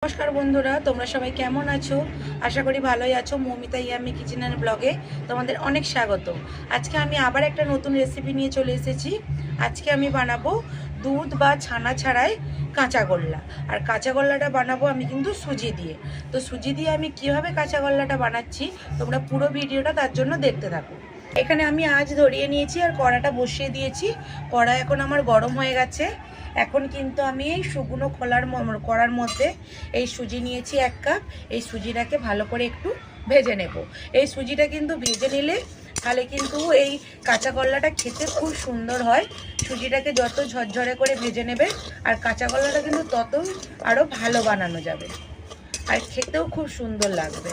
নমস্কার বন্ধুরা, তোমরা সবাই কেমন আছো? আশা করি ভালোই আছো। মৌমিতা ইয়াম্মি কিচেন এন্ড ব্লগে তোমাদের অনেক স্বাগত। আজকে আমি আবার একটা নতুন রেসিপি নিয়ে চলে এসেছি। আজকে আমি বানাবো দুধ বা ছানা ছাড়াই কাঁচাগোল্লা। আর কাঁচাগোল্লাটা বানাবো আমি কিন্তু সুজি দিয়ে। তো সুজি দিয়ে আমি কিভাবে কাঁচাগোল্লাটা বানাচ্ছি তোমরা পুরো ভিডিওটা তার জন্য দেখতে থাকো। এখানে আমি আঁচ ধরিয়ে নিয়েছি আর কড়াটা বসিয়ে দিয়েছি। কড়া এখন আমার গরম হয়ে গেছে। এখন কিন্তু আমি এই শুকনো কড়ার মধ্যে এই সুজি নিয়েছি 1 কাপ। এই সুজিটাকে ভালো করে একটু ভেজে নেব। এই সুজিটা কিন্তু ভেজে নিলে তাহলে কিন্তু এই কাঁচা গল্লাটা খেতে খুব সুন্দর হয়। সুজিটাকে যত ঝরঝরে করে ভেজে নেবে আর কাঁচা গল্লাটা কিন্তু ততই আরও ভালো বানানো যাবে আর খেতেও খুব সুন্দর লাগবে।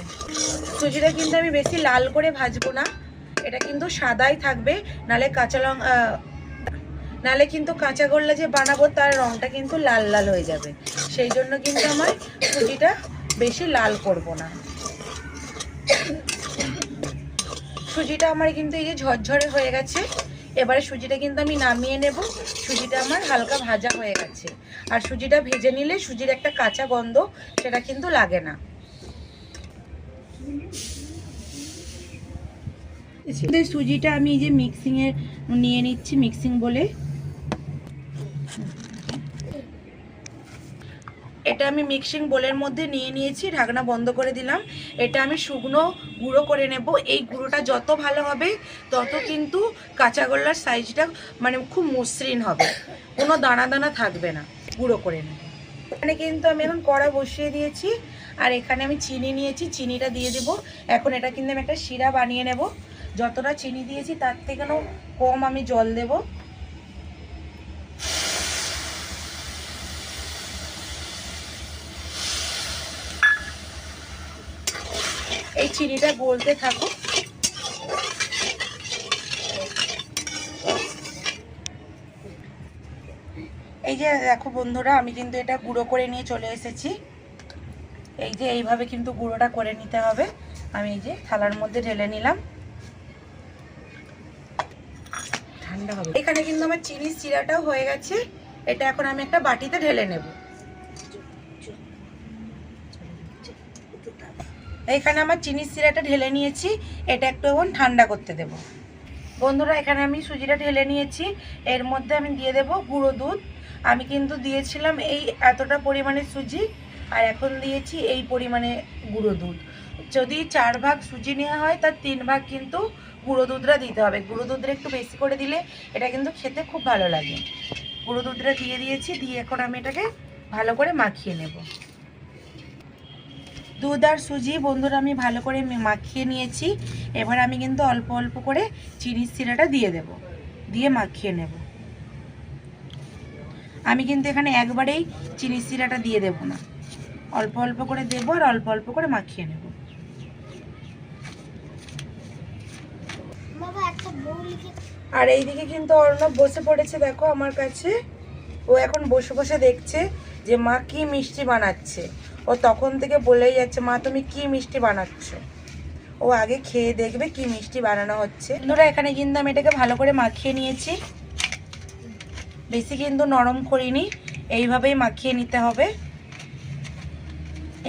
সুজিটা কিন্তু আমি বেশি লাল করে ভাজবো না, এটা কিন্তু সাদাই থাকবে, নালে কিন্তু কাঁচা গোল্লা যে বানাবো তার রঙটা কিন্তু লাল লাল হয়ে যাবে। সেই জন্য কিন্তু আমার সুজিটা বেশি লাল করব না। সুজিটা আমার কিন্তু এই যে ঝরঝরে হয়ে গেছে। এবারে সুজিটা কিন্তু আমি নামিয়ে নেব। সুজিটা আমার হালকা ভাজা হয়ে গেছে। আর সুজিটা ভেজে নিলে সুজির একটা কাঁচা গন্ধ সেটা কিন্তু লাগে না। সুজিটা আমি এই যে মিক্সিংয়ে নিয়ে নিচ্ছি, মিক্সিং বলে এটা আমি মিক্সিং বোলের মধ্যে নিয়ে নিয়েছি। ঢাকনা বন্ধ করে দিলাম। এটা আমি শুকনো গুঁড়ো করে নেব। এই গুঁড়োটা যত ভালো হবে তত কিন্তু কাঁচাগোল্লার সাইজটা মানে খুব মসৃণ হবে, কোনো দানা দানা থাকবে না। গুঁড়ো করে নেব। এখানে কিন্তু আমি এখন কড়া বসিয়ে দিয়েছি আর এখানে আমি চিনি নিয়েছি, চিনিটা দিয়ে দেব। এখন এটা কিন্তু আমি একটা শিরা বানিয়ে নেব। যতটা চিনি দিয়েছি তার থেকেও কম আমি জল দেব। এই চিনিটা গলতে থাকুক। এই যে দেখো বন্ধুরা, আমি কিন্তু এটা গুঁড়ো করে নিয়ে চলে এসেছি। এই যে এইভাবে কিন্তু গুঁড়োটা করে নিতে হবে। আমি এই যে থালার মধ্যে ঢেলে নিলাম। ঠান্ডা হবে। এখানে কিন্তু আমার চিনির শিরাটাও হয়ে গেছে। এটা এখন আমি একটা বাটিতে ঢেলে নেব। এখানে আমার চিনির শিরাটা ঢেলে নিয়েছি। এটা একটু এখন ঠান্ডা করতে দেব। বন্ধুরা, এখানে আমি সুজিটা ঢেলে নিয়েছি। এর মধ্যে আমি দিয়ে দেব গুঁড়ো দুধ। আমি কিন্তু দিয়েছিলাম এই এতটা পরিমাণে সুজি আর এখন দিয়েছি এই পরিমাণে গুঁড়ো দুধ। যদি 4 ভাগ সুজি নেওয়া হয় তার 3 ভাগ কিন্তু গুঁড়ো দুধটা দিতে হবে। গুঁড়ো দুধটা একটু বেশি করে দিলে এটা কিন্তু খেতে খুব ভালো লাগে। গুঁড়ো দুধটা দিয়ে দিয়েছি, দিয়ে এখন আমি এটাকে ভালো করে মাখিয়ে নেব। দুধ আর সুজি বন্ধুরা আমি ভালো করে মাখিয়ে নিয়েছি। এবার আমি কিন্তু অল্প অল্প করে চিনির শিরাটা দিয়ে দেব, দিয়ে মাখিয়ে নেব। আমি কিন্তু এখানে একবারেই চিনির শিরাটা দিয়ে দেব না, অল্প অল্প করে দেব আর অল্প অল্প করে মাখিয়ে নেব। আর এইদিকে কিন্তু অর্ণব বসে পড়েছে, দেখো আমার কাছে। ও এখন বসে বসে দেখছে যে মা কি মিষ্টি বানাচ্ছে। ও তখন থেকে বলেই যাচ্ছে, মা তুমি কি মিষ্টি বানাচ্ছ। ও আগে খেয়ে দেখবে কি মিষ্টি বানানো হচ্ছে। বন্ধুরা, এখানে কিন্তু আমি এটাকে ভালো করে মাখিয়ে নিয়েছি, বেশি কিন্তু নরম করিনি, এইভাবেই মাখিয়ে নিতে হবে।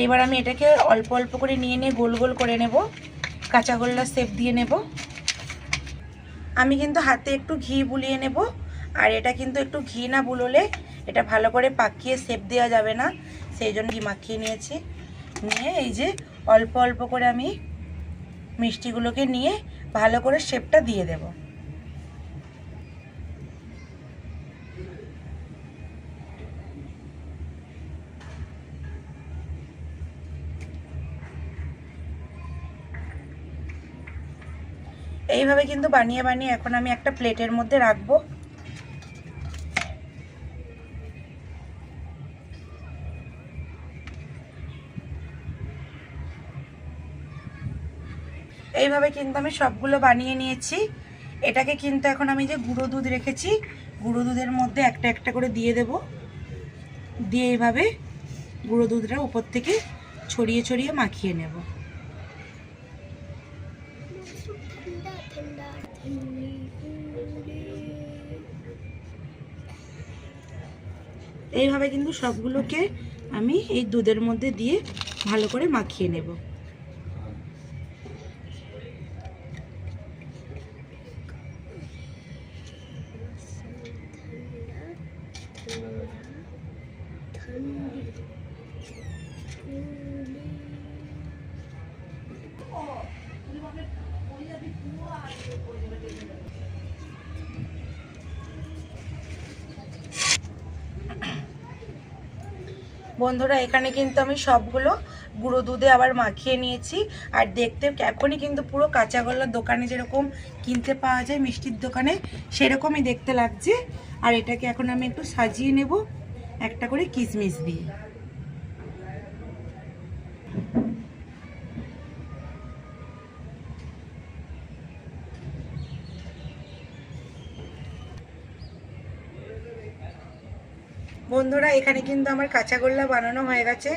এইবার আমি এটাকে অল্প অল্প করে নিয়ে গোল গোল করে নেব, কাঁচাগোল্লার শেপ দিয়ে নেব। আমি কিন্তু হাতে একটু ঘি বুলিয়ে নেব। আর এটা কিন্তু একটু ঘি না বুলোলে এটা ভালো করে পাকিয়ে শেপ দেওয়া যাবে না, সেই জন্য ঘি মাখিয়ে নিয়েছি। নিয়ে এই যে অল্প অল্প করে আমি মিষ্টিগুলোকে নিয়ে ভালো করে শেপটা দিয়ে দেব। এইভাবে কিন্তু বানিয়ে বানিয়ে এখন আমি একটা প্লেটের মধ্যে রাখবো। এইভাবে কিন্তু আমি সবগুলো বানিয়ে নিয়েছি। এটাকে কিন্তু এখন আমি যে গুঁড়ো দুধ রেখেছি, গুঁড়ো দুধের মধ্যে একটা একটা করে দিয়ে দেব। দিয়ে এইভাবে গুঁড়ো দুধটা উপর থেকে ছড়িয়ে ছড়িয়ে মাখিয়ে নেব। এইভাবে কিন্তু সবগুলোকে আমি এই দুধের মধ্যে দিয়ে ভালো করে মাখিয়ে নেব। বন্ধুরা এখানে কিন্তু আমি সবগুলো গুঁড়ো দুধে আবার মাখিয়ে নিয়েছি। আর দেখতে এখনই কিন্তু পুরো কাঁচাগোল্লার দোকানে যেরকম কিনতে পাওয়া যায় মিষ্টির দোকানে সেরকমই দেখতে লাগছে। আর এটাকে এখন আমি একটু সাজিয়ে নেব একটা করে কিশমিশ দিয়ে। বন্ধুরা এখানে কিন্তু আমার কাঁচাগোল্লা বানানো হয়ে গেছে।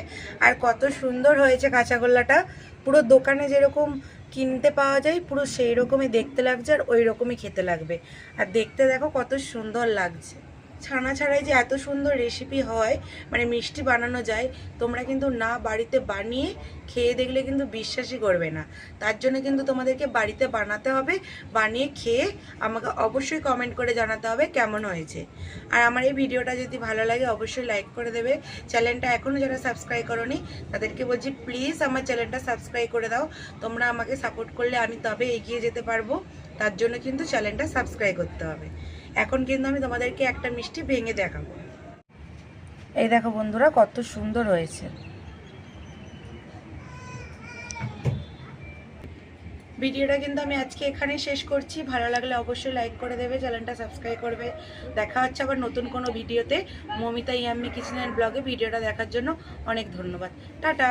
আর কত সুন্দর হয়েছে কাঁচাগোল্লাটা, পুরো দোকানে যেরকম কিনতে পাওয়া যায় পুরো সেই রকমই দেখতে লাগছে আর ওই রকমই খেতে লাগবে। আর দেখতে দেখো কত সুন্দর লাগছে। ছানা ছাড়াই যে এত সুন্দর রেসিপি হয়, মানে মিষ্টি বানানো যায়, তোমরা কিন্তু না বাড়িতে বানিয়ে খেয়ে দেখলে কিন্তু বিশ্বাসই করবে না। তার জন্য কিন্তু তোমাদেরকে বাড়িতে বানাতে হবে, বানিয়ে খেয়ে আমাকে অবশ্যই কমেন্ট করে জানাতে হবে কেমন হয়েছে। আর আমার এই ভিডিওটা যদি ভালো লাগে অবশ্যই লাইক করে দেবে। চ্যানেলটা এখনও যারা সাবস্ক্রাইব করোনি তাদেরকে বলছি প্লিজ আমার চ্যানেলটা সাবস্ক্রাইব করে দাও। তোমরা আমাকে সাপোর্ট করলে আমি তবে এগিয়ে যেতে পারবো, তার জন্য কিন্তু চ্যানেলটা সাবস্ক্রাইব করতে হবে। এখন কিন্তু আমি তোমাদেরকে একটা মিষ্টি ভেঙে দেখাবো। এই দেখো বন্ধুরা কত সুন্দর হয়েছে। ভিডিওটা কিন্তু আমি আজকে এখানেই শেষ করছি। ভালো লাগলে অবশ্যই লাইক করে দেবে, চ্যানেলটা সাবস্ক্রাইব করবে। দেখা হচ্ছে আবার নতুন কোনো ভিডিওতে। মৌমিতা ইয়াম্মি কিচেন অ্যান্ড ব্লগে। ভিডিওটা দেখার জন্য অনেক ধন্যবাদ। টাটা।